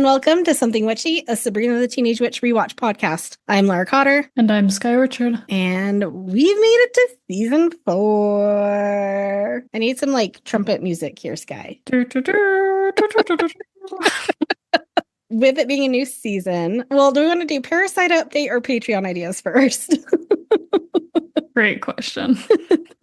welcome to Something Witchy, a Sabrina the Teenage Witch rewatch podcast. I'm Lara Cotter. And I'm Skye Richard. And we've made it to season 4. I need some trumpet music here, Skye. With it being a new season, well, do we want to do Parasite update or Patreon ideas first? Great question.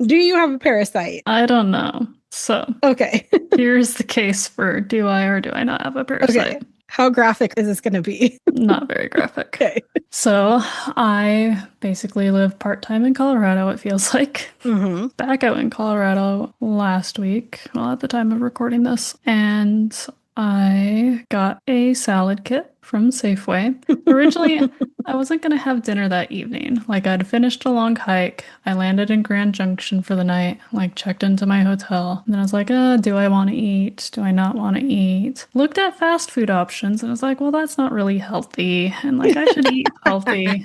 Do you have a Parasite? I don't know. So, okay. Here's the case for do I or do I not have a Parasite? Okay. How graphic is this going to be? Not very graphic. Okay. So, I basically live part-time in Colorado, it feels like. Mm-hmm. Back out in Colorado last week, well, at the time of recording this, and I got a salad kit from Safeway. Originally, I wasn't going to have dinner that evening. I'd finished a long hike. I landed in Grand Junction for the night, checked into my hotel. And then I was like, do I want to eat? Do I not want to eat? Looked at fast food options and I was like, well, that's not really healthy. And I should eat healthy.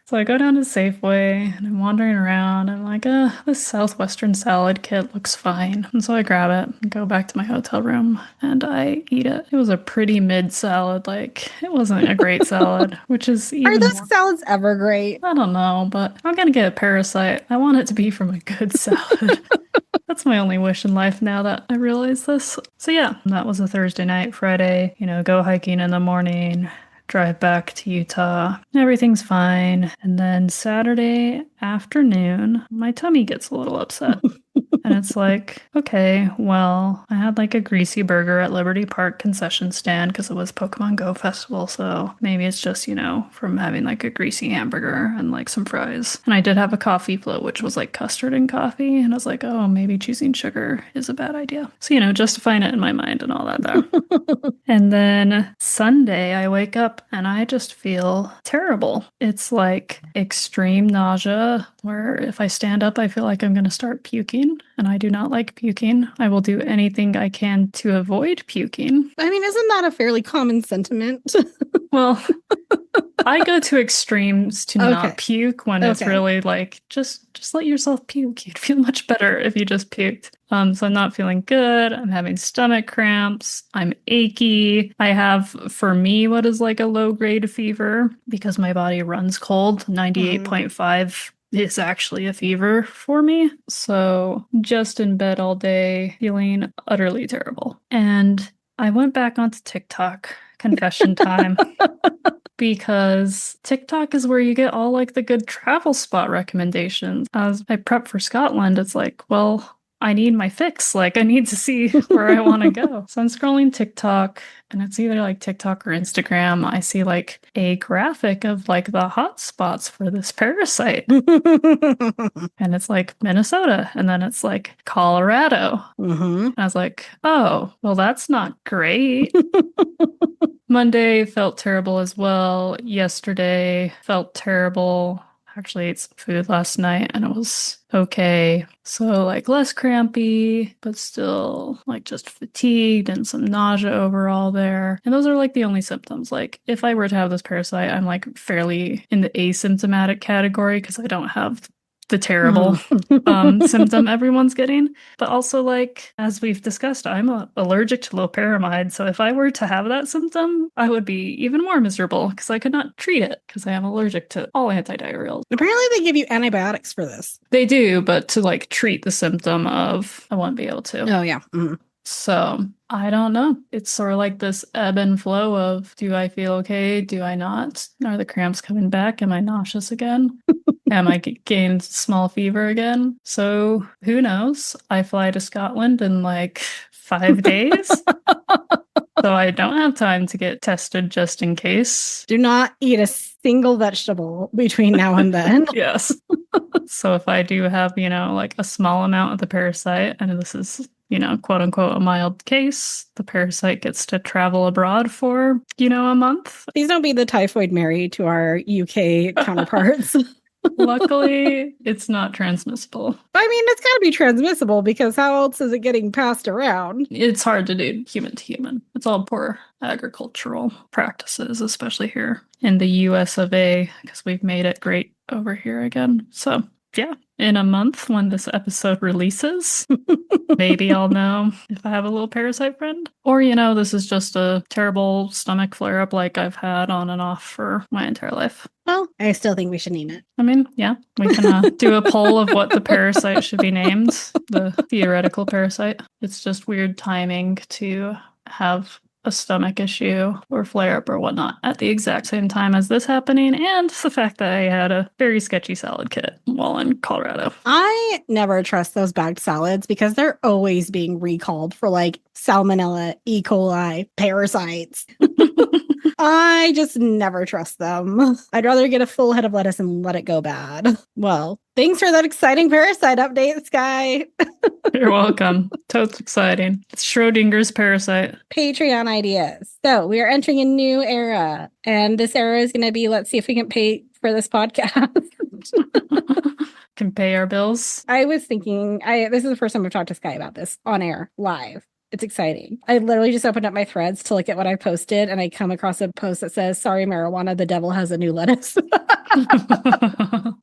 So I go down to Safeway and I'm wandering around. I'm like, this Southwestern salad kit looks fine. And so I grab it and go back to my hotel room and I eat it. It was a pretty mid salad. It wasn't a great salad, which is even Are those salads ever great? I don't know, but I'm gonna get a Parasite. I want it to be from a good salad. That's my only wish in life now that I realize this. So yeah, that was a Thursday night. Friday, go hiking in the morning, drive back to Utah. Everything's fine. And then Saturday afternoon, my tummy gets a little upset. And it's okay, well, I had a greasy burger at Liberty Park concession stand because it was Pokemon Go Festival. So maybe it's just, from having a greasy hamburger and some fries. And I did have a coffee float, which was custard and coffee. And I was like, oh, maybe choosing sugar is a bad idea. So, justifying it in my mind and all that there. And then Sunday, I wake up and I just feel terrible. It's extreme nausea where if I stand up, I feel like I'm going to start puking. And I do not like puking. I will do anything I can to avoid puking. I mean, isn't that a fairly common sentiment? Well, I go to extremes to not puke when it's really just let yourself puke. You'd feel much better if you just puked. So I'm not feeling good. I'm having stomach cramps. I'm achy. I have, for me, what is a low-grade fever because my body runs cold. 98.5 is actually a fever for me. So just in bed all day, feeling utterly terrible. And I went back onto TikTok, confession time, because TikTok is where you get all the good travel spot recommendations. As I prep for Scotland, it's well, I need my fix. I need to see where I want to go. So I'm scrolling TikTok and it's either TikTok or Instagram. I see a graphic of the hot spots for this Parasite. And it's Minnesota. And then it's Colorado. Mm-hmm. And I was oh, well, that's not great. Monday felt terrible as well. Yesterday felt terrible. Actually ate some food last night and it was okay. So less crampy, but still just fatigued and some nausea overall there. And those are the only symptoms. If I were to have this Parasite, I'm fairly in the asymptomatic category because I don't have the terrible symptom everyone's getting. But also, as we've discussed, I'm allergic to loperamide. So if I were to have that symptom, I would be even more miserable because I could not treat it because I am allergic to all antidiarrheals. Apparently they give you antibiotics for this. They do, but to treat the symptom of, I won't be able to. Oh, yeah. Mm-hmm. So I don't know. It's sort of this ebb and flow of, do I feel okay? Do I not? Are the cramps coming back? Am I nauseous again? Am I getting small fever again? So who knows? I fly to Scotland in 5 days. So I don't have time to get tested just in case. Do not eat a single vegetable between now and then. Yes. So if I do have, a small amount of the Parasite, and this is quote unquote, a mild case, the Parasite gets to travel abroad for, a month. Please don't be the typhoid Mary to our UK counterparts. Luckily, it's not transmissible. I mean, it's got to be transmissible because how else is it getting passed around? It's hard to do human to human. It's all poor agricultural practices, especially here in the US of A, because we've made it great over here again. So yeah, in a month when this episode releases, maybe I'll know if I have a little parasite friend. Or, this is just a terrible stomach flare-up like I've had on and off for my entire life. Well, I still think we should name it. I mean, yeah, we can do a poll of what the parasite should be named, the theoretical parasite. It's just weird timing to have a stomach issue or flare-up or whatnot at the exact same time as this happening, and the fact that I had a very sketchy salad kit while in Colorado. I never trust those bagged salads because they're always being recalled for like salmonella, E. coli, parasites. I just never trust them. I'd rather get a full head of lettuce and let it go bad. Well, thanks for that exciting parasite update, Skye. You're welcome. Totes exciting. It's Schrödinger's parasite. Patreon ideas. So we are entering a new era. And this era is going to be, let's see if we can pay for this podcast. Can pay our bills. I was thinking, this is the first time I've talked to Skye about this on air, live. It's exciting. I literally just opened up my threads to look at what I posted, and I come across a post that says, "Sorry, marijuana, the devil has a new lettuce."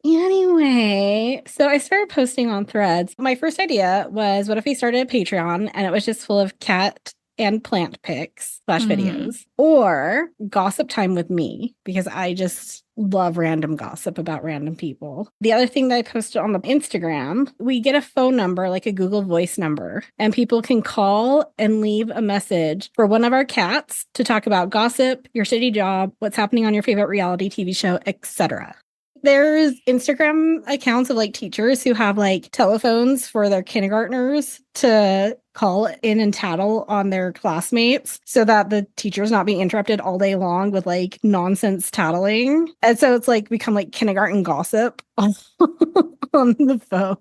Anyway, so I started posting on threads. My first idea was, what if we started a Patreon and it was just full of cat and plant pics / videos, or gossip time with me, because I just love random gossip about random people. The other thing that I posted on the Instagram, we get a phone number, like a Google Voice number, and people can call and leave a message for one of our cats to talk about gossip, your shitty job, what's happening on your favorite reality TV show, etc. There's Instagram accounts of like teachers who have like telephones for their kindergartners to call in and tattle on their classmates so that the teacher's not being interrupted all day long with like nonsense tattling. And so it's like become like kindergarten gossip on the phone.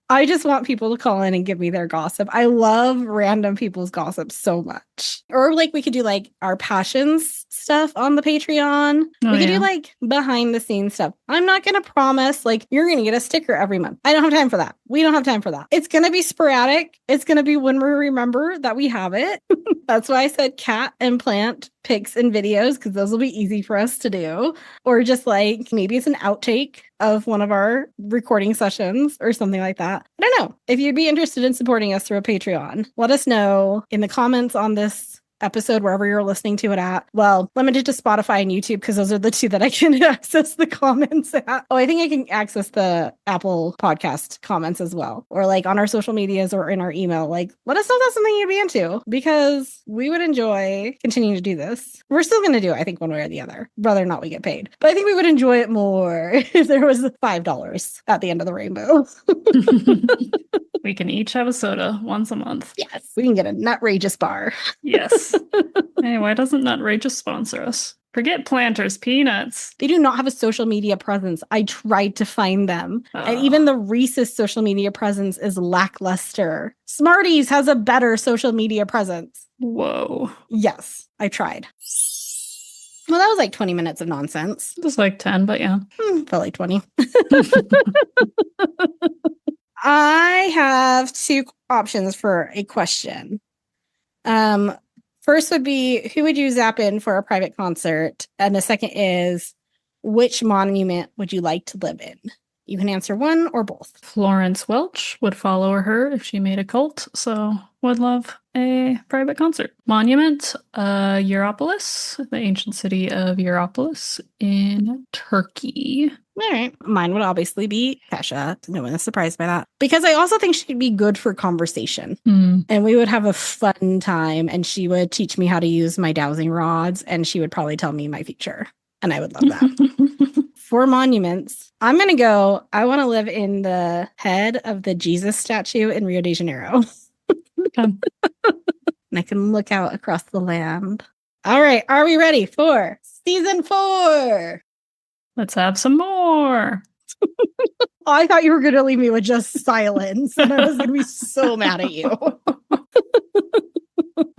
I just want people to call in and give me their gossip. I love random people's gossip so much. Or like we could do like our passions stuff on the Patreon. We could do like behind the scenes stuff. I'm not going to promise like you're going to get a sticker every month. I don't have time for that. We don't have time for that. It's going to be sporadic. It's going to be when we remember that we have it. That's why I said cat and plant pics and videos, because those will be easy for us to do. Or just like maybe it's an outtake of one of our recording sessions or something like that. I don't know. If you'd be interested in supporting us through a Patreon, let us know in the comments on this episode, wherever you're listening to it at. Well, limited to Spotify and YouTube, because those are the two that I can access the comments at. Oh, I think I can access the Apple podcast comments as well, or like on our social medias or in our email. Like, let us know if that's something you'd be into, because we would enjoy continuing to do this. We're still going to do it, I think, one way or the other, whether or not we get paid. But I think we would enjoy it more if there was $5 at the end of the rainbow. We can each have a soda once a month. Yes. We can get a Nutrageous bar. Yes. Hey, why doesn't Nutrageous sponsor us? Forget Planters, Peanuts. They do not have a social media presence. I tried to find them. And even the Reese's social media presence is lackluster. Smarties has a better social media presence. Whoa. Yes, I tried. Well, that was like 20 minutes of nonsense. It was like 10, but yeah. Felt like 20. I have two options for a question. First would be, who would you zap in for a private concert? And the second is, which monument would you like to live in? You can answer one or both. Florence Welch would follow her if she made a cult, so would love a private concert. Monument, Hierapolis, the ancient city of Hierapolis in Turkey. All right. Mine would obviously be Kesha. No one is surprised by that. Because I also think she'd be good for conversation. And we would have a fun time, and she would teach me how to use my dowsing rods, and she would probably tell me my future. And I would love that. For monuments, I'm going to go, I want to live in the head of the Jesus statue in Rio de Janeiro. And I can look out across the land. All right. Are we ready for season 4? Let's have some more. I thought you were going to leave me with just silence, and I was going to be so mad at you.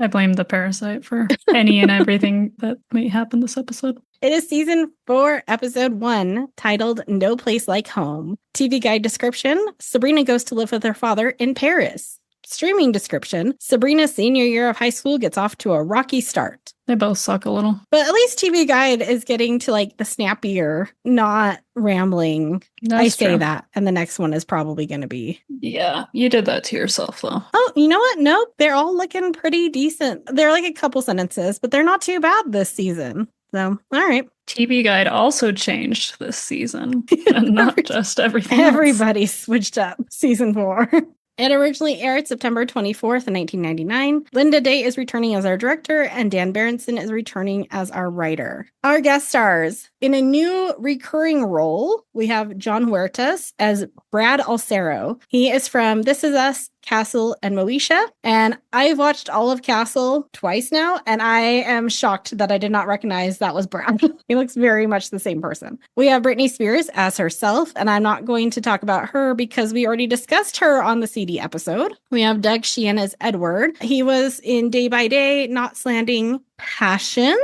I blame the parasite for any and everything that may happen this episode. It is season 4, episode 1, titled No Place Like Home. TV guide description: Sabrina goes to live with her father in Paris. streaming description, Sabrina's senior year of high school gets off to a rocky start. They both suck a little. But at least TV Guide is getting to like the snappier, not rambling. I say true. That. And the next one is probably going to be. Yeah, you did that to yourself, though. Oh, you know what? Nope. They're all looking pretty decent. They're like a couple sentences, but they're not too bad this season. So, all right. TV Guide also changed this season, and not just everything Everybody switched up season 4. It originally aired September 24th, 1999. Linda Day is returning as our director, and Dan Berenson is returning as our writer. Our guest stars. In a new recurring role, we have John Huertas as Brad Alcero. He is from This Is Us, Castle, and Moesha. And I've watched all of Castle twice now, and I am shocked that I did not recognize that was Brad. He looks very much the same person. We have Britney Spears as herself, and I'm not going to talk about her because we already discussed her on the CD episode. We have Doug Sheehan as Edward. He was in Day by Day, Knots Landing, Passions,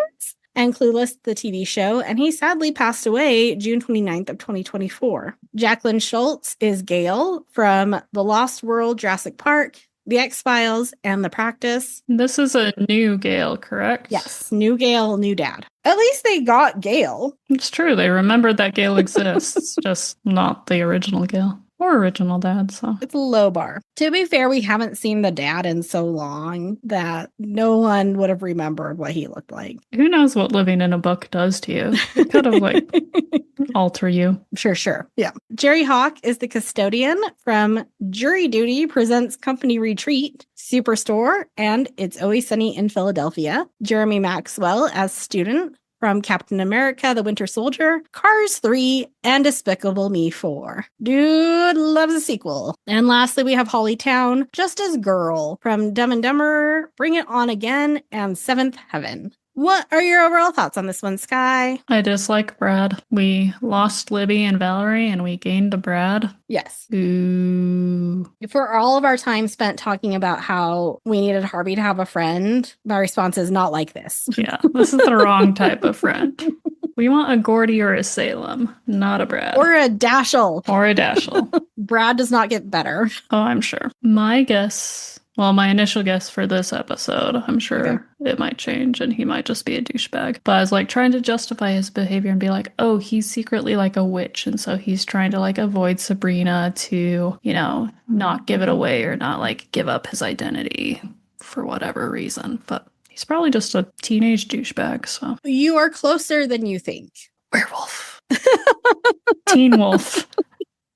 and Clueless, the TV show, and he sadly passed away June 29th of 2024. Jacqueline Schultz is Gail from The Lost World, Jurassic Park, The X-Files, and The Practice. This is a new Gail, correct? Yes, new Gail, new dad. At least they got Gail. It's true, they remembered that Gail exists, just not the original Gail. Or original dad, so. It's a low bar. To be fair, we haven't seen the dad in so long that no one would have remembered what he looked like. Who knows what living in a book does to you? It could have, like, alter you. Sure. Yeah. Jerry Hawk is the custodian from Jury Duty Presents Company Retreat, Superstore, and It's Always Sunny in Philadelphia. Jeremy Maxwell as student from Captain America, the Winter Soldier, Cars 3, and Despicable Me 4. Dude loves a sequel. And lastly, we have Holly Town, just as Girl, from Dumb and Dumber, Bring It On Again, and Seventh Heaven. What are your overall thoughts on this one, Skye? I dislike Brad. We lost Libby and Valerie, and we gained a Brad. Yes. Ooh. For all of our time spent talking about how we needed Harvey to have a friend, my response is not like this. Yeah, this is the wrong type of friend. We want a Gordy or a Salem, not a Brad. Or a Dashiell. Brad does not get better. Oh, I'm sure. My initial guess for this episode, I'm sure it might change and he might just be a douchebag. But I was like trying to justify his behavior and be like, oh, he's secretly like a witch. And so he's trying to like avoid Sabrina to, not give it away or not like give up his identity for whatever reason. But he's probably just a teenage douchebag. So you are closer than you think. Werewolf. Teen wolf.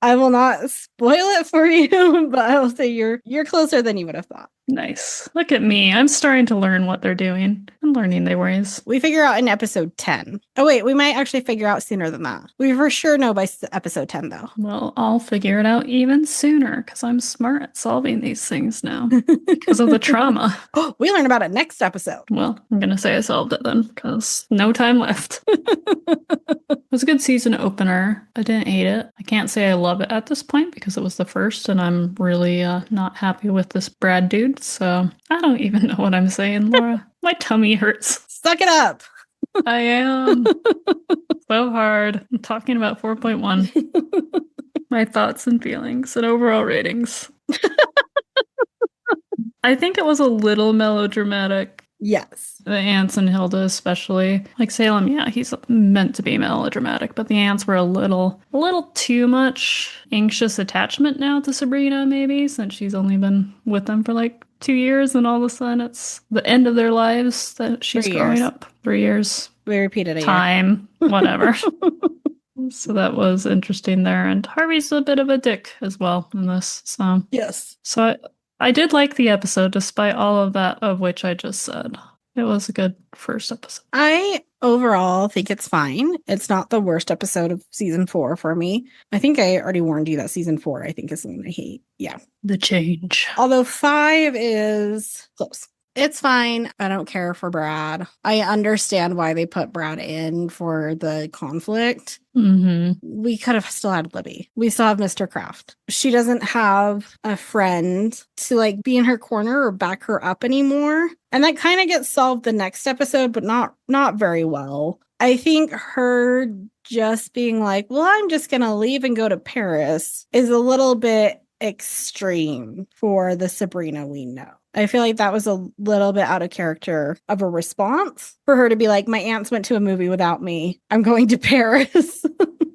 I will not spoil it for you, but I will say you're closer than you would have thought. Nice. Look at me. I'm starting to learn what they're doing. I'm learning their ways. We figure out in episode 10. Oh, wait, we might actually figure out sooner than that. We for sure know by episode 10, though. Well, I'll figure it out even sooner because I'm smart at solving these things now because of the trauma. Oh, we learn about it next episode. Well, I'm going to say I solved it then because no time left. It was a good season opener. I didn't hate it. I can't say I love it at this point because it was the first and I'm really not happy with this Brad dude. So I don't even know what I'm saying, Laura. My tummy hurts. Suck it up. I am. So hard. I'm talking about 4.1. My thoughts and feelings and overall ratings. I think it was a little melodramatic. Yes. The aunts and Hilda especially. Like Salem, yeah, he's meant to be melodramatic, but the aunts were a little too much anxious attachment now to Sabrina, maybe, since she's only been with them for like 2 years and all of a sudden it's the end of their lives that she's growing up. 3 years. We repeated it. Time, whatever. So that was interesting there. And Harvey's a bit of a dick as well in this. So yes. So I did like the episode despite all of that of which I just said. It was a good first episode. I overall think it's fine. It's not the worst episode of season 4 for me. I think I already warned you that season 4, I think, is the one I hate. Yeah. The change. Although 5 is close. It's fine. I don't care for Brad. I understand why they put Brad in for the conflict. Mm-hmm. We could have still had Libby. We still have Mr. Kraft. She doesn't have a friend to like be in her corner or back her up anymore. And that kind of gets solved the next episode, but not very well. I think her just being like, well, I'm just going to leave and go to Paris is a little bit extreme for the Sabrina we know. I feel like that was a little bit out of character of a response for her to be like, my aunts went to a movie without me. I'm going to Paris.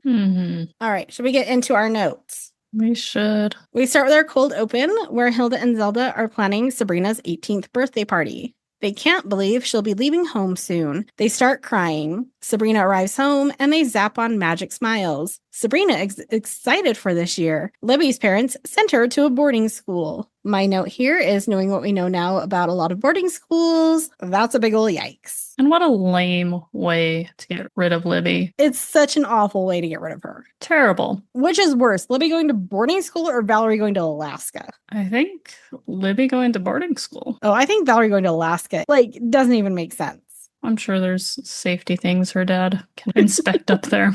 All right. Should we get into our notes? We should. We start with our cold open where Hilda and Zelda are planning Sabrina's 18th birthday party. They can't believe she'll be leaving home soon. They start crying. Sabrina arrives home and they zap on magic smiles. Sabrina is excited for this year. Libby's parents sent her to a boarding school. My note here is knowing what we know now about a lot of boarding schools. That's a big ol' yikes. And what a lame way to get rid of Libby. It's such an awful way to get rid of her. Terrible. Which is worse, Libby going to boarding school or Valerie going to Alaska? I think Libby going to boarding school. Oh, I think Valerie going to Alaska. Like, doesn't even make sense. I'm sure there's safety things her dad can inspect up there.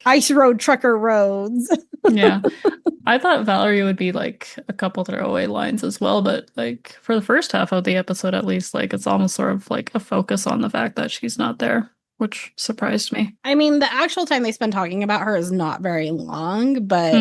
Ice road trucker roads. Yeah. I thought Valerie would be like a couple throwaway lines as well, but like for the first half of the episode at least, like it's almost sort of like a focus on the fact that she's not there, which surprised me. I mean, the actual time they spend talking about her is not very long, but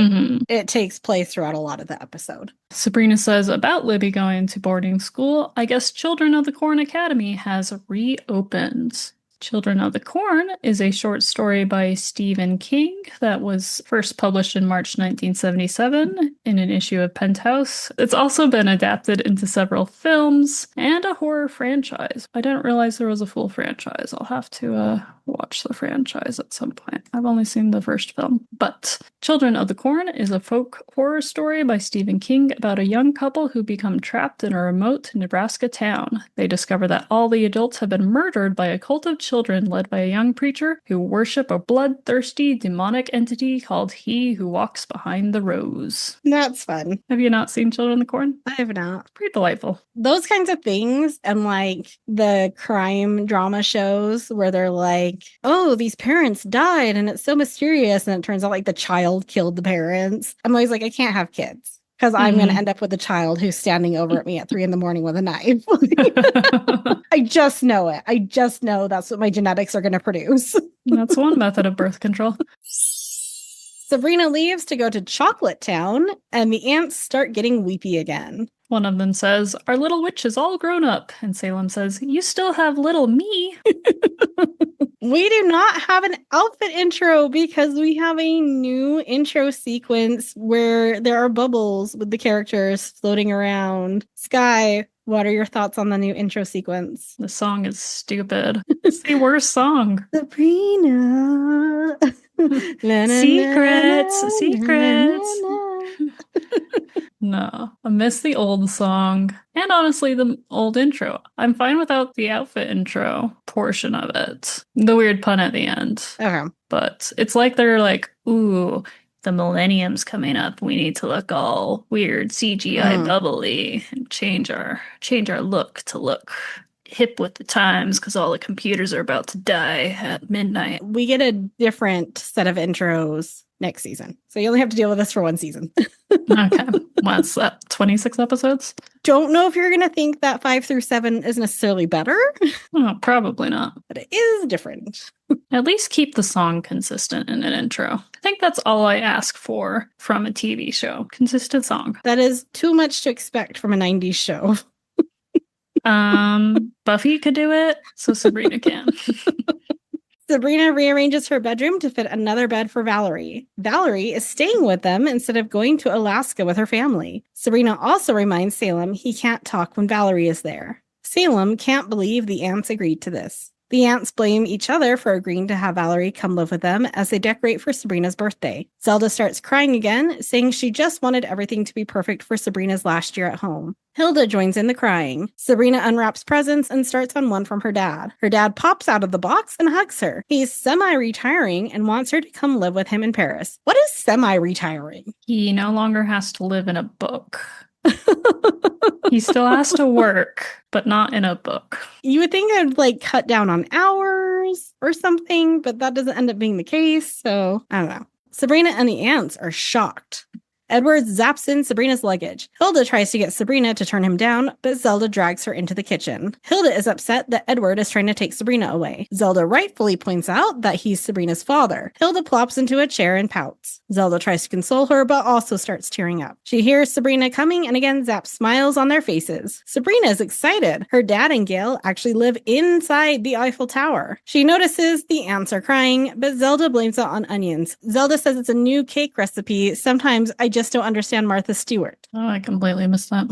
it takes place throughout a lot of the episode. Sabrina says about Libby going to boarding school, I guess Children of the Corn Academy has reopened. Children of the Corn is a short story by Stephen King that was first published in March 1977 in an issue of Penthouse. It's also been adapted into several films and a horror franchise. I didn't realize there was a full franchise. I'll have to watch the franchise at some point. I've only seen the first film. But Children of the Corn is a folk horror story by Stephen King about a young couple who become trapped in a remote Nebraska town. They discover that all the adults have been murdered by a cult of children led by a young preacher who worship a bloodthirsty demonic entity called He Who Walks Behind the Rose. That's fun. Have you not seen Children of the Corn? I have not. Pretty delightful. Those kinds of things and like the crime drama shows where they're like, oh, these parents died and it's so mysterious and it turns out like the child killed the parents. I'm always like, I can't have kids. Because I'm going to end up with a child who's standing over at me at 3 a.m. with a knife. I just know it. I just know that's what my genetics are going to produce. That's one method of birth control. Sabrina leaves to go to Chocolate Town, and the ants start getting weepy again. One of them says, our little witch is all grown up. And Salem says, you still have little me. We do not have an outfit intro because we have a new intro sequence where there are bubbles with the characters floating around. Skye, what are your thoughts on the new intro sequence? The song is stupid. It's the worst song. Sabrina. Secrets. No, I miss the old song. And honestly, the old intro. I'm fine without the outfit intro portion of it. The weird pun at the end. Okay. But it's like they're like, ooh, the millennium's coming up. We need to look all weird, CGI bubbly, and change our look to look hip with the times because all the computers are about to die at midnight. We get a different set of intros next season. So you only have to deal with this for one season. Okay. What's that? 26 episodes? Don't know if you're going to think that 5 through 7 is necessarily better. Oh, probably not. But it is different. At least keep the song consistent in an intro. I think that's all I ask for from a TV show. Consistent song. That is too much to expect from a 90s show. Buffy could do it, so Sabrina can. Sabrina rearranges her bedroom to fit another bed for Valerie. Valerie is staying with them instead of going to Alaska with her family. Sabrina also reminds Salem he can't talk when Valerie is there. Salem can't believe the ants agreed to this. The ants blame each other for agreeing to have Valerie come live with them as they decorate for Sabrina's birthday. Zelda starts crying again, saying she just wanted everything to be perfect for Sabrina's last year at home. Hilda joins in the crying. Sabrina unwraps presents and starts on one from her dad. Her dad pops out of the box and hugs her. He's semi-retiring and wants her to come live with him in Paris. What is semi-retiring? He no longer has to live in a book. He still has to work, but not in a book. You would think I'd like cut down on hours or something, but that doesn't end up being the case. So I don't know. Sabrina and the ants are shocked. Edward zaps in Sabrina's luggage. Hilda tries to get Sabrina to turn him down, but Zelda drags her into the kitchen. Hilda is upset that Edward is trying to take Sabrina away. Zelda rightfully points out that he's Sabrina's father. Hilda plops into a chair and pouts. Zelda tries to console her, but also starts tearing up. She hears Sabrina coming and again zaps smiles on their faces. Sabrina is excited. Her dad and Gail actually live inside the Eiffel Tower. She notices the ants are crying, but Zelda blames it on onions. Zelda says it's a new cake recipe. Sometimes I just don't understand Martha Stewart. Oh, I completely missed that.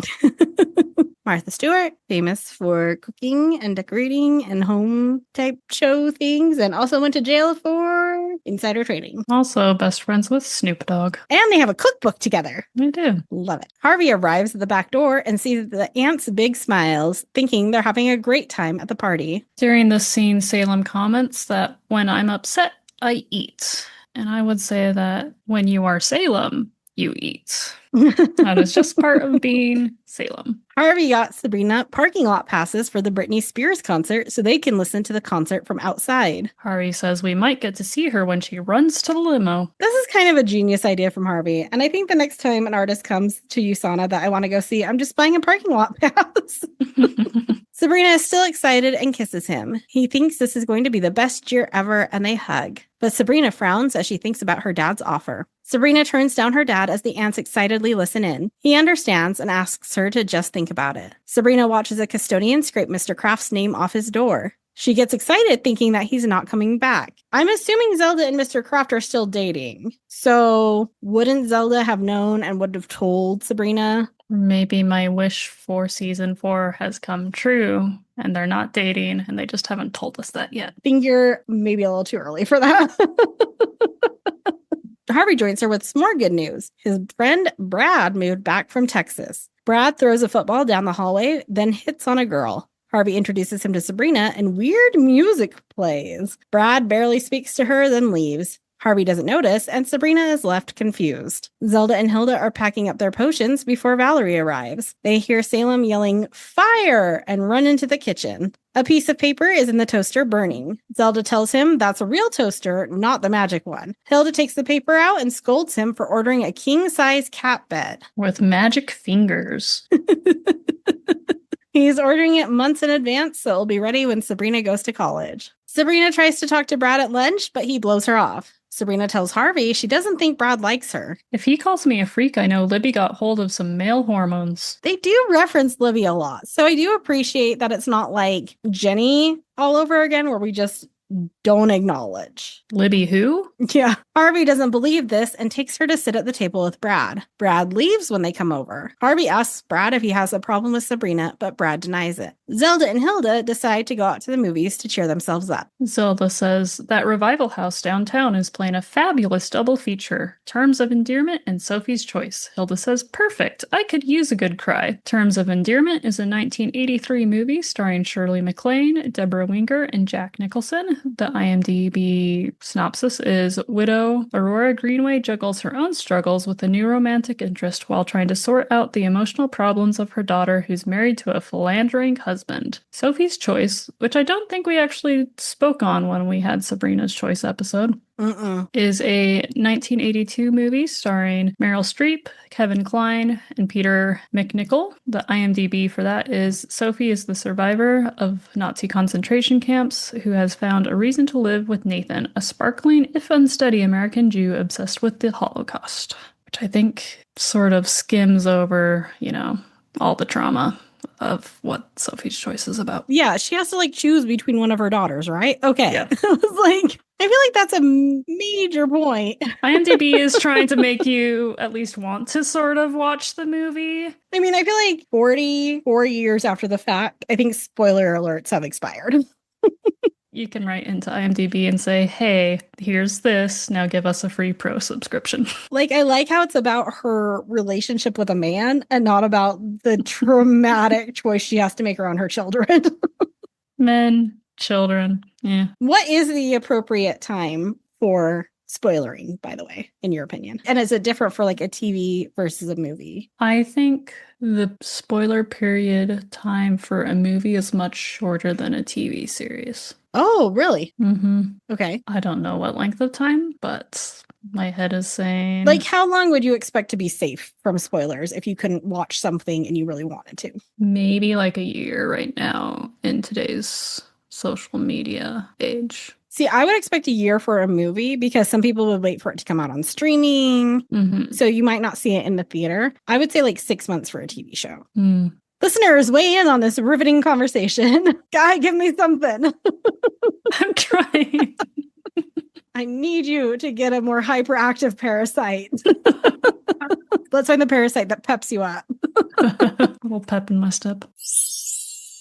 Martha Stewart, famous for cooking and decorating and home type show things, and also went to jail for insider trading. Also best friends with Snoop Dogg. And they have a cookbook together. They do. Love it. Harvey arrives at the back door and sees the ants' big smiles, thinking they're having a great time at the party. During this scene, Salem comments that when I'm upset, I eat. And I would say that when you are Salem, you eat. That is just part of being Salem. Harvey got Sabrina parking lot passes for the Britney Spears concert so they can listen to the concert from outside. Harvey says we might get to see her when she runs to the limo. This is kind of a genius idea from Harvey, and I think the next time an artist comes to USANA that I want to go see, I'm just buying a parking lot pass. Sabrina is still excited and kisses him. He thinks this is going to be the best year ever, and they hug. But Sabrina frowns as she thinks about her dad's offer. Sabrina turns down her dad as the ants excitedly listen in. He understands and asks her to just think about it. Sabrina watches a custodian scrape Mr. Kraft's name off his door. She gets excited thinking that he's not coming back. I'm assuming Zelda and Mr. Kraft are still dating. So wouldn't Zelda have known and would have told Sabrina? Maybe my wish for season 4 has come true and they're not dating and they just haven't told us that yet. I think you're maybe a little too early for that. Harvey joins her with some more good news. His friend Brad moved back from Texas. Brad throws a football down the hallway, then hits on a girl. Harvey introduces him to Sabrina, and weird music plays. Brad barely speaks to her, then leaves. Harvey doesn't notice, and Sabrina is left confused. Zelda and Hilda are packing up their potions before Valerie arrives. They hear Salem yelling, "Fire!" and run into the kitchen. A piece of paper is in the toaster burning. Zelda tells him that's a real toaster, not the magic one. Hilda takes the paper out and scolds him for ordering a king-size cat bed. With magic fingers. He's ordering it months in advance, so it'll be ready when Sabrina goes to college. Sabrina tries to talk to Brad at lunch, but he blows her off. Sabrina tells Harvey she doesn't think Brad likes her. If he calls me a freak, I know Libby got hold of some male hormones. They do reference Libby a lot, so I do appreciate that it's not like Jenny all over again, where we just don't acknowledge. Libby who? Yeah. Harvey doesn't believe this and takes her to sit at the table with Brad. Brad leaves when they come over. Harvey asks Brad if he has a problem with Sabrina, but Brad denies it. Zelda and Hilda decide to go out to the movies to cheer themselves up. Zelda says that Revival House downtown is playing a fabulous double feature. Terms of Endearment and Sophie's Choice. Hilda says, perfect. I could use a good cry. Terms of Endearment is a 1983 movie starring Shirley MacLaine, Deborah Winger, and Jack Nicholson. The IMDb synopsis is widow Aurora Greenway juggles her own struggles with a new romantic interest while trying to sort out the emotional problems of her daughter who's married to a philandering husband. Sophie's Choice, which I don't think we actually spoke on when we had Sabrina's Choice episode, is a 1982 movie starring Meryl Streep, Kevin Kline, and Peter McNichol. The IMDb for that is Sophie is the survivor of Nazi concentration camps who has found a reason to live with Nathan, a sparkling, if unsteady American Jew obsessed with the Holocaust, which I think sort of skims over, all the trauma of what Sophie's Choice is about. Yeah, she has to choose between one of her daughters, right? Okay. Yeah. I feel like that's a major point. IMDb is trying to make you at least want to sort of watch the movie. I mean, I feel like 44 years after the fact, I think spoiler alerts have expired. You can write into IMDb and say, hey, here's this. Now give us a free pro subscription. I like how it's about her relationship with a man and not about the traumatic choice she has to make around her children. Men, children, yeah. What is the appropriate time for spoilering, by the way, in your opinion? And is it different for a TV versus a movie? I think the spoiler period time for a movie is much shorter than a TV series. Oh, really? Mm-hmm. Okay. I don't know what length of time, but My head is saying. Like, how long would you expect to be safe from spoilers if you couldn't watch something and you really wanted to? Maybe like a year right now in today's social media age. See, I would expect a year for a movie because some people would wait for it to come out on streaming. So you might not see it in the theater. I would say like 6 months for a TV show. Listeners, weigh in on this riveting conversation. Guy, give me something. I'm trying. I need you to get a more hyperactive parasite. Let's find the parasite that peps you up. A little pep in my step.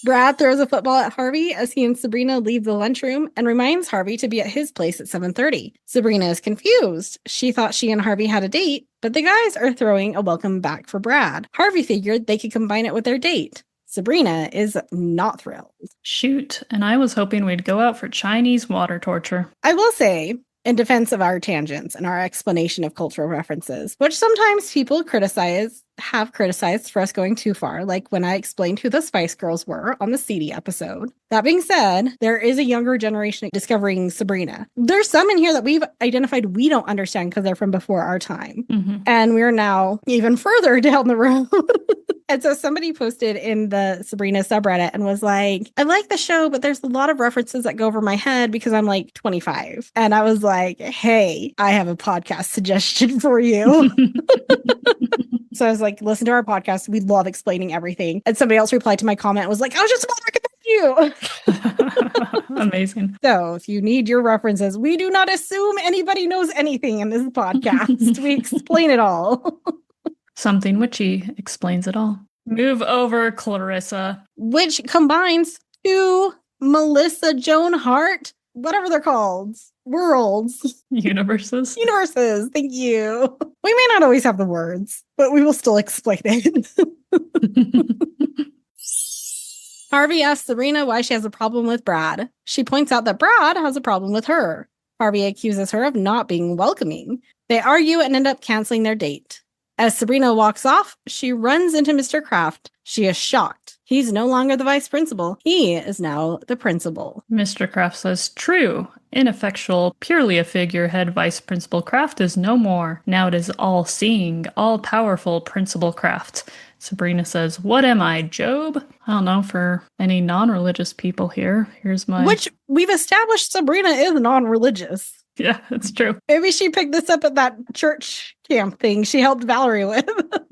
Brad throws a football at Harvey as he and Sabrina leave the lunchroom and reminds Harvey to be at his place at 7:30. Sabrina is confused. She thought she and Harvey had a date, but the guys are throwing a welcome back for Brad. Harvey figured they could combine it with their date. Sabrina is not thrilled. Shoot, and I was hoping we'd go out for Chinese water torture. I will say, in defense of our tangents and our explanation of cultural references, which sometimes people have criticized for us going too far, like when I explained who the Spice Girls were on the CD episode. That being said, there is a younger generation discovering Sabrina. There's some in here that we've identified we don't understand because they're from before our time. And we're now even further down the road. And so somebody posted in the Sabrina subreddit and was like, I like the show, but there's a lot of references that go over my head because I'm like 25. And I was like, hey, I have a podcast suggestion for you. So I was like, listen to our podcast. We love explaining everything. And somebody else replied to my comment and was like, I was just about to recommend you. Amazing. So if you need your references, we do not assume anybody knows anything in this podcast. We explain it all. Something witchy explains it all. Move over, Clarissa. Which combines two Melissa Joan Hart, whatever they're called, worlds. Universes. Thank you. We may not always have the words, but we will still explain it. Harvey asks Sabrina why she has a problem with Brad. She points out that Brad has a problem with her. Harvey accuses her of not being welcoming. They argue and end up canceling their date. As Sabrina walks off, she runs into Mr. Kraft. She is shocked. He's no longer the vice principal. He is now the principal. Mr. Kraft says, true. Ineffectual, purely a figurehead Vice Principal Kraft is no more. Now it is all-seeing, all-powerful Principal Kraft. Sabrina says, what am I, Job? I don't know, for any non-religious people here. Here's my... Which we've established Sabrina is non-religious. Yeah, that's true. Maybe she picked this up at that church camp thing she helped Valerie with.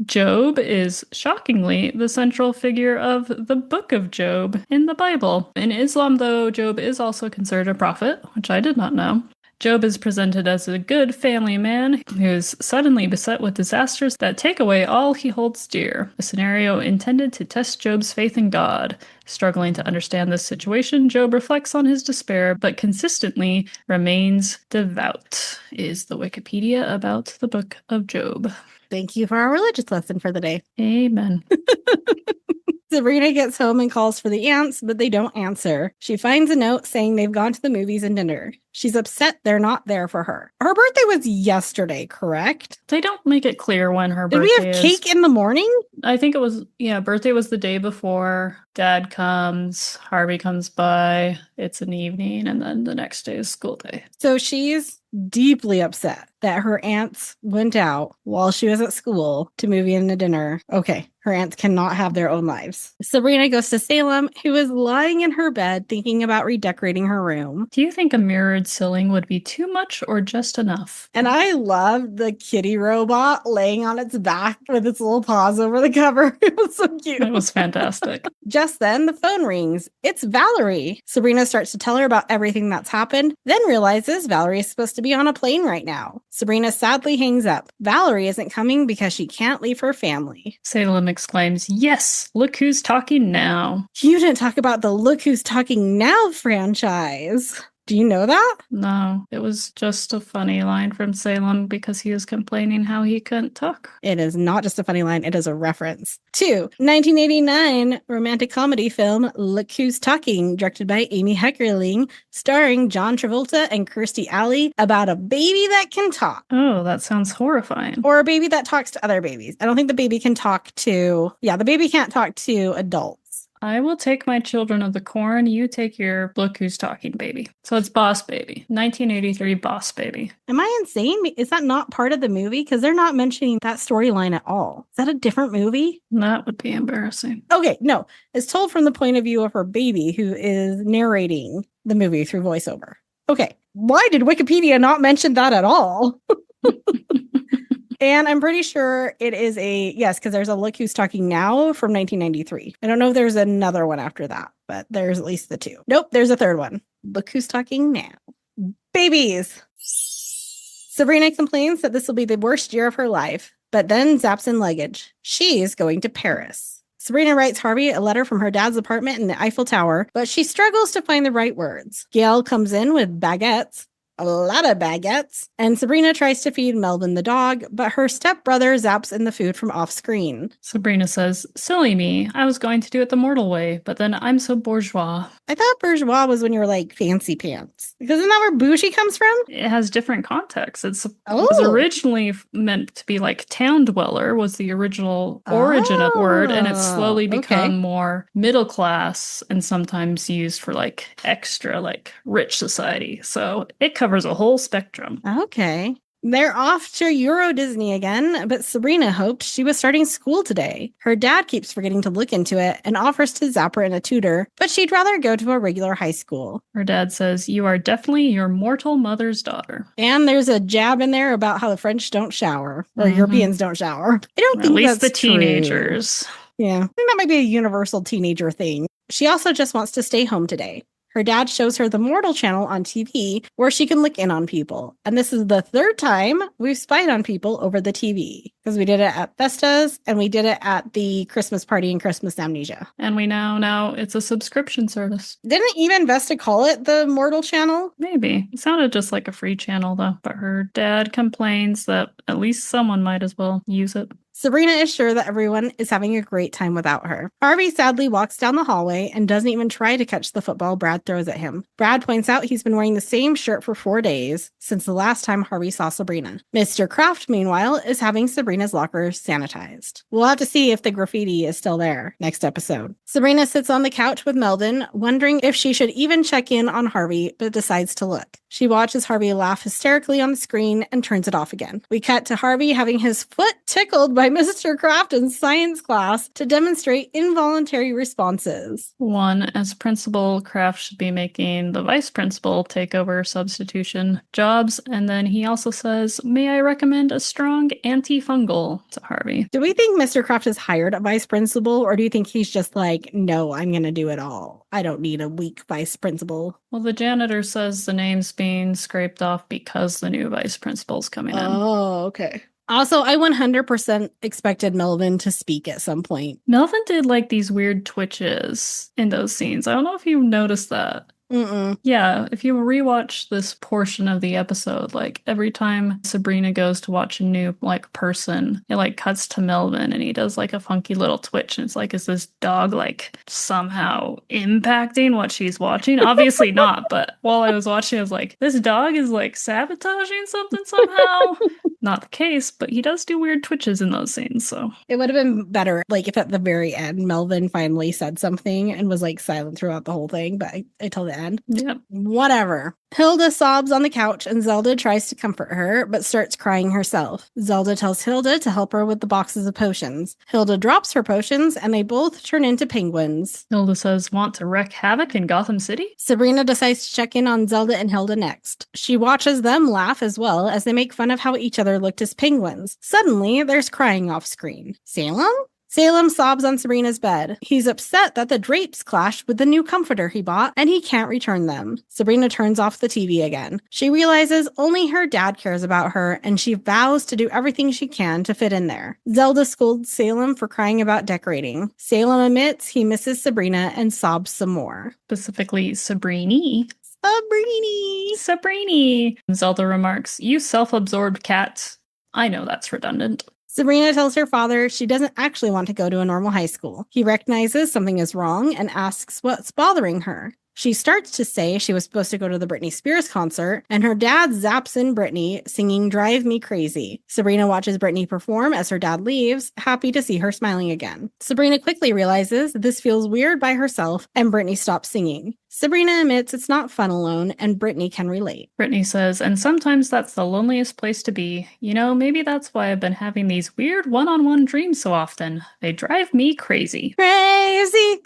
Job is shockingly the central figure of the book of Job in the Bible. In Islam, though, Job is also considered a prophet, which I did not know. Job is presented as a good family man who is suddenly beset with disasters that take away all he holds dear, a scenario intended to test Job's faith in God. Struggling to understand this situation, Job reflects on his despair, but consistently remains devout, is the Wikipedia about the book of Job. Thank you for our religious lesson for the day. Amen. Sabrina gets home and calls for the aunts, but they don't answer. She finds a note saying they've gone to the movies and dinner. She's upset they're not there for her. Her birthday was yesterday, correct? They don't make it clear when her birthday is. Did we have cake in the morning? I think it was, birthday was the day before. Dad comes, Harvey comes by, it's an evening, and then the next day is school day. So she's deeply upset that her aunts went out while she was at school to movie and a dinner. Okay, her aunts cannot have their own lives. Sabrina goes to Salem, who is lying in her bed thinking about redecorating her room. Do you think a mirrored ceiling would be too much or just enough? And I love the kitty robot laying on its back with its little paws over the cover. It was so cute. It was fantastic. Just then, the phone rings. It's Valerie. Sabrina starts to tell her about everything that's happened, then realizes Valerie is supposed to be on a plane right now. Sabrina sadly hangs up. Valerie isn't coming because she can't leave her family. Salem exclaims, yes, look who's talking now. You didn't talk about the Look Who's Talking Now franchise. Do you know that? No, it was just a funny line from Salem because he was complaining how he couldn't talk. It is not just a funny line, it is a reference to 1989 romantic comedy film Look Who's Talking, directed by Amy Heckerling, starring John Travolta and Kirstie Alley, about a baby that can talk. Oh, that sounds horrifying. Or a baby that talks to other babies. I don't think the baby can talk to... Yeah, the baby can't talk to adults. I will take my children of the corn. You take your Look Who's Talking baby. So it's Boss Baby. 1983 Boss Baby. Am I insane? Is that not part of the movie? Because they're not mentioning that storyline at all. Is that a different movie? That would be embarrassing. Okay, no. It's told from the point of view of her baby who is narrating the movie through voiceover. Okay. Why did Wikipedia not mention that at all? And I'm pretty sure it is yes, because there's a Look Who's Talking Now from 1993. I don't know if there's another one after that, but there's at least the two. Nope, there's a third one. Look Who's Talking Now. Babies. Sabrina complains that this will be the worst year of her life, but then zaps in luggage. She's going to Paris. Sabrina writes Harvey a letter from her dad's apartment in the Eiffel Tower, but she struggles to find the right words. Gail comes in with baguettes. A lot of baguettes. And Sabrina tries to feed Melvin the dog, but her stepbrother zaps in the food from off screen. Sabrina says, silly me. I was going to do it the mortal way, but then I'm so bourgeois. I thought bourgeois was when you were like fancy pants. Because isn't that where bougie comes from? It has different contexts. It was originally meant to be like town dweller was the original origin of word, and it's slowly become more middle class and sometimes used for like extra like rich society. So it covers a whole spectrum. Okay. They're off to Euro Disney again, but Sabrina hoped she was starting school today. Her dad keeps forgetting to look into it and offers to zap her in a tutor, but she'd rather go to a regular high school. Her dad says, you are definitely your mortal mother's daughter. And there's a jab in there about how the French don't shower, or Europeans don't shower. I don't think that's at least the teenagers. True. Yeah, I think that might be a universal teenager thing. She also just wants to stay home today. Her dad shows her the Mortal channel on TV where she can look in on people. And this is the third time we've spied on people over the TV. Because we did it at Festas and we did it at the Christmas party and Christmas Amnesia. And we now know it's a subscription service. Didn't even Vesta call it the Mortal channel? Maybe. It sounded just like a free channel though. But her dad complains that at least someone might as well use it. Sabrina is sure that everyone is having a great time without her. Harvey sadly walks down the hallway and doesn't even try to catch the football Brad throws at him. Brad points out he's been wearing the same shirt for 4 days since the last time Harvey saw Sabrina. Mr. Kraft, meanwhile, is having Sabrina's locker sanitized. We'll have to see if the graffiti is still there next episode. Sabrina sits on the couch with Melvin, wondering if she should even check in on Harvey, but decides to look. She watches Harvey laugh hysterically on the screen and turns it off again. We cut to Harvey having his foot tickled by Mr. Kraft in science class to demonstrate involuntary responses. 1, as principal, Kraft should be making the vice principal take over substitution jobs. And then he also says, may I recommend a strong antifungal to Harvey? Do we think Mr. Kraft has hired a vice principal, or do you think he's just like, no, I'm going to do it all? I don't need a weak vice principal. Well, the janitor says the name's being scraped off because the new vice principal's coming in. Oh, okay. Also, I 100% expected Melvin to speak at some point. Melvin did like these weird twitches in those scenes. I don't know if you noticed that. Yeah, if you rewatch this portion of the episode, like every time Sabrina goes to watch a new like person, it like cuts to Melvin and he does like a funky little twitch and it's like, is this dog like somehow impacting what she's watching? Obviously not, but while I was watching I was like, this dog is like sabotaging something somehow. Not the case, but he does do weird twitches in those scenes, so. It would have been better, like, if at the very end, Melvin finally said something and was, like, silent throughout the whole thing, but until the end. Yep. Whatever. Hilda sobs on the couch and Zelda tries to comfort her, but starts crying herself. Zelda tells Hilda to help her with the boxes of potions. Hilda drops her potions, and they both turn into penguins. Hilda says, want to wreak havoc in Gotham City? Sabrina decides to check in on Zelda and Hilda next. She watches them laugh as well as they make fun of how each other looked as penguins. Suddenly, there's crying off screen. Salem? Salem sobs on Sabrina's bed. He's upset that the drapes clash with the new comforter he bought, and he can't return them. Sabrina turns off the TV again. She realizes only her dad cares about her, and she vows to do everything she can to fit in there. Zelda scolds Salem for crying about decorating. Salem admits he misses Sabrina and sobs some more. Specifically, Sabrini. Sabrini! Zelda remarks, you self-absorbed cat. I know that's redundant. Sabrina tells her father she doesn't actually want to go to a normal high school. He recognizes something is wrong and asks what's bothering her. She starts to say she was supposed to go to the Britney Spears concert, and her dad zaps in Britney, singing Drive Me Crazy. Sabrina watches Britney perform as her dad leaves, happy to see her smiling again. Sabrina quickly realizes this feels weird by herself, and Britney stops singing. Sabrina admits it's not fun alone, and Britney can relate. Britney says, and sometimes that's the loneliest place to be. You know, maybe that's why I've been having these weird one-on-one dreams so often. They drive me crazy. Crazy!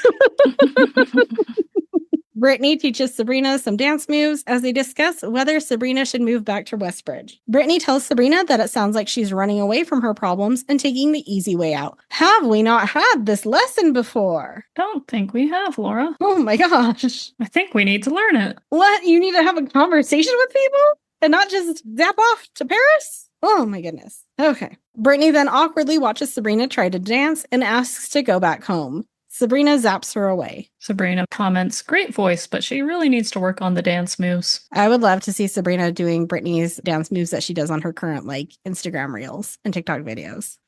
Brittany teaches Sabrina some dance moves as they discuss whether Sabrina should move back to Westbridge. Brittany tells Sabrina that it sounds like she's running away from her problems and taking the easy way out. Have we not had this lesson before? Don't think we have, Laura. Oh my gosh. I think we need to learn it. What? You need to have a conversation with people and not just zap off to Paris? Oh my goodness. Okay. Brittany then awkwardly watches Sabrina try to dance and asks to go back home. Sabrina zaps her away. Sabrina comments, great voice, but she really needs to work on the dance moves. I would love to see Sabrina doing Britney's dance moves that she does on her current, Instagram reels and TikTok videos,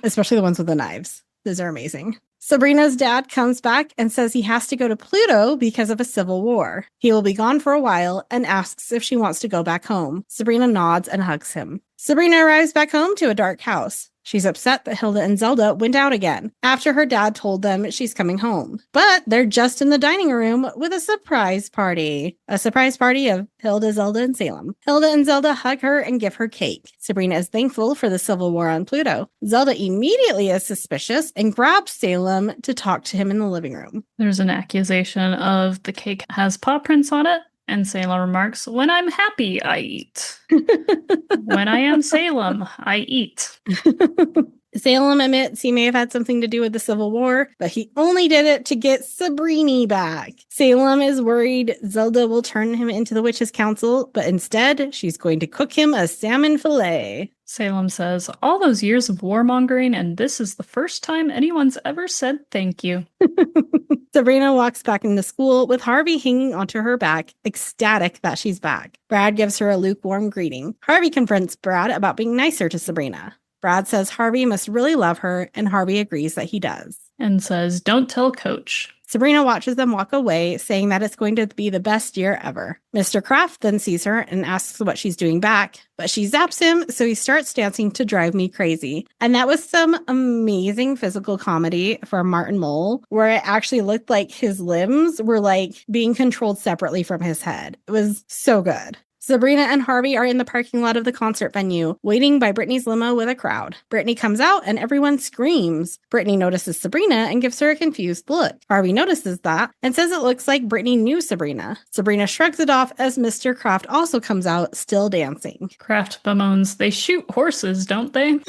especially the ones with the knives. Those are amazing. Sabrina's dad comes back and says he has to go to Pluto because of a civil war. He will be gone for a while and asks if she wants to go back home. Sabrina nods and hugs him. Sabrina arrives back home to a dark house. She's upset that Hilda and Zelda went out again after her dad told them she's coming home. But they're just in the dining room with a surprise party. A surprise party of Hilda, Zelda, and Salem. Hilda and Zelda hug her and give her cake. Sabrina is thankful for the civil war on Pluto. Zelda immediately is suspicious and grabs Salem to talk to him in the living room. There's an accusation of the cake has paw prints on it. And Salem remarks, when I'm happy, I eat. When I am Salem, I eat. Salem admits he may have had something to do with the Civil War, but he only did it to get Sabrina back. Salem is worried Zelda will turn him into the Witches' Council, but instead, she's going to cook him a salmon fillet. Salem says, all those years of warmongering, and this is the first time anyone's ever said thank you. Sabrina walks back into school with Harvey hanging onto her back, ecstatic that she's back. Brad gives her a lukewarm greeting. Harvey confronts Brad about being nicer to Sabrina. Brad says Harvey must really love her, and Harvey agrees that he does. And says, don't tell Coach. Sabrina watches them walk away, saying that it's going to be the best year ever. Mr. Kraft then sees her and asks what she's doing back, but she zaps him, so he starts dancing to Drive Me Crazy. And that was some amazing physical comedy for Martin Mull, where it actually looked like his limbs were being controlled separately from his head. It was so good. Sabrina and Harvey are in the parking lot of the concert venue, waiting by Brittany's limo with a crowd. Brittany comes out and everyone screams. Brittany notices Sabrina and gives her a confused look. Harvey notices that and says it looks like Brittany knew Sabrina. Sabrina shrugs it off as Mr. Kraft also comes out, still dancing. Kraft bemoans, they shoot horses, don't they?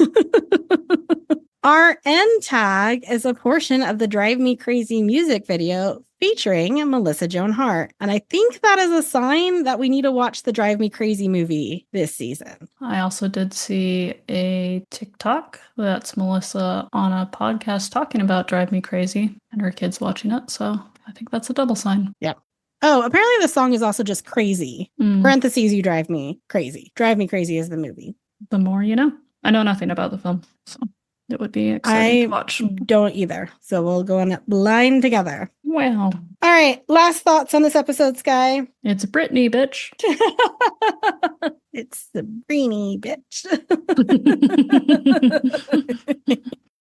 Our end tag is a portion of the Drive Me Crazy music video featuring Melissa Joan Hart. And I think that is a sign that we need to watch the Drive Me Crazy movie this season. I also did see a TikTok that's Melissa on a podcast talking about Drive Me Crazy and her kids watching it. So I think that's a double sign. Yep. Oh, apparently the song is also just crazy. Parentheses, you drive me crazy. Drive Me Crazy is the movie. The more you know. I know nothing about the film, so it would be exciting to watch. I don't either. So we'll go on a line together. Wow. All right. Last thoughts on this episode, Skye. It's Brittany, bitch. It's Sabrina, bitch.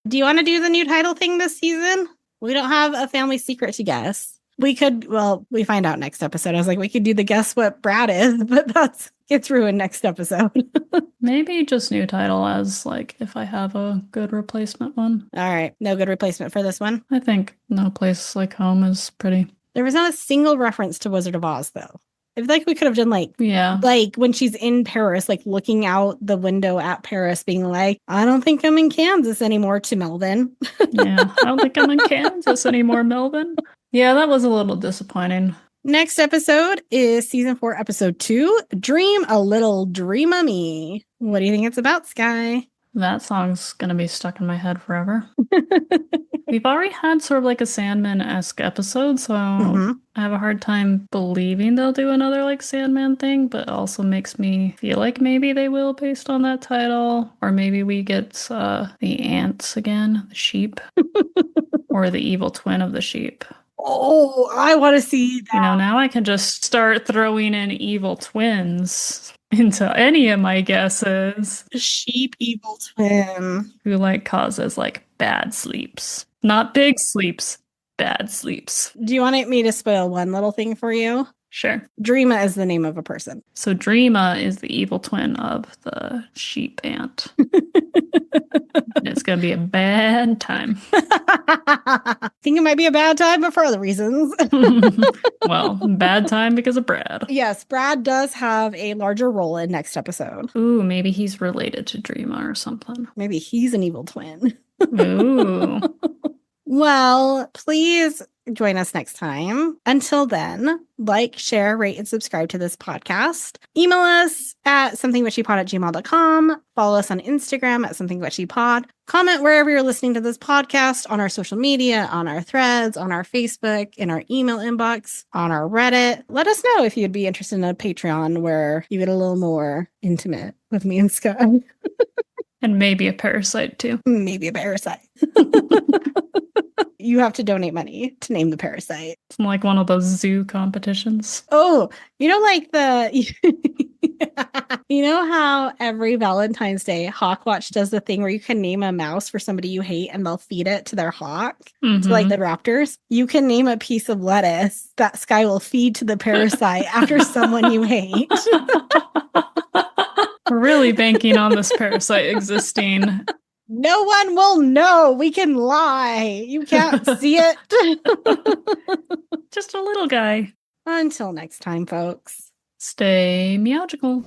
Do you want to do the new title thing this season? We don't have a family secret to guess. We could, we find out next episode. I was like, we could do the guess what Brad is, but gets ruined next episode. Maybe just new title as if I have a good replacement one. All right. No good replacement for this one? I think No Place Like Home is pretty. There was not a single reference to Wizard of Oz, though. I feel like we could have done when she's in Paris, looking out the window at Paris, being like, I don't think I'm in Kansas anymore to Melvin. Yeah, I don't think I'm in Kansas anymore, Melvin. Yeah, that was a little disappointing. Next episode is season 4, episode 2, Dream a Little Dream of Me. What do you think it's about, Skye? That song's going to be stuck in my head forever. We've already had sort of like a Sandman-esque episode, so I have a hard time believing they'll do another like Sandman thing, but also makes me feel like maybe they will based on that title. Or maybe we get the ants again, the sheep, or the evil twin of the sheep. Oh, I want to see that. You know, now I can just start throwing in evil twins into any of my guesses. Sheep evil twin. Who like causes like bad sleeps. Not big sleeps, bad sleeps. Do you want me to spoil one little thing for you? Sure. Dreama is the name of a person. So Dreama is the evil twin of the sheep ant. It's going to be a bad time. I think it might be a bad time, but for other reasons. Well, bad time because of Brad. Yes, Brad does have a larger role in next episode. Ooh, maybe he's related to Dreama or something. Maybe he's an evil twin. Ooh. Well, please join us next time. Until then, like, share, rate, and subscribe to this podcast. Email us at somethingwitchypod@gmail.com. Follow us on Instagram at somethingwitchypod. Comment wherever you're listening to this podcast, on our social media, on our threads, on our Facebook, in our email inbox, on our Reddit. Let us know if you'd be interested in a Patreon where you get a little more intimate with me and Skye. And maybe a parasite too. Maybe a parasite. You have to donate money to name the parasite. It's like one of those zoo competitions. Oh, you know, like you know how every Valentine's Day Hawkwatch does the thing where you can name a mouse for somebody you hate and they'll feed it to their hawk, to like the raptors. You can name a piece of lettuce that Skye will feed to the parasite after someone you hate. We're really banking on this parasite existing. No one will know. We can lie. You can't see it. Just a little guy. Until next time, folks. Stay meowgical.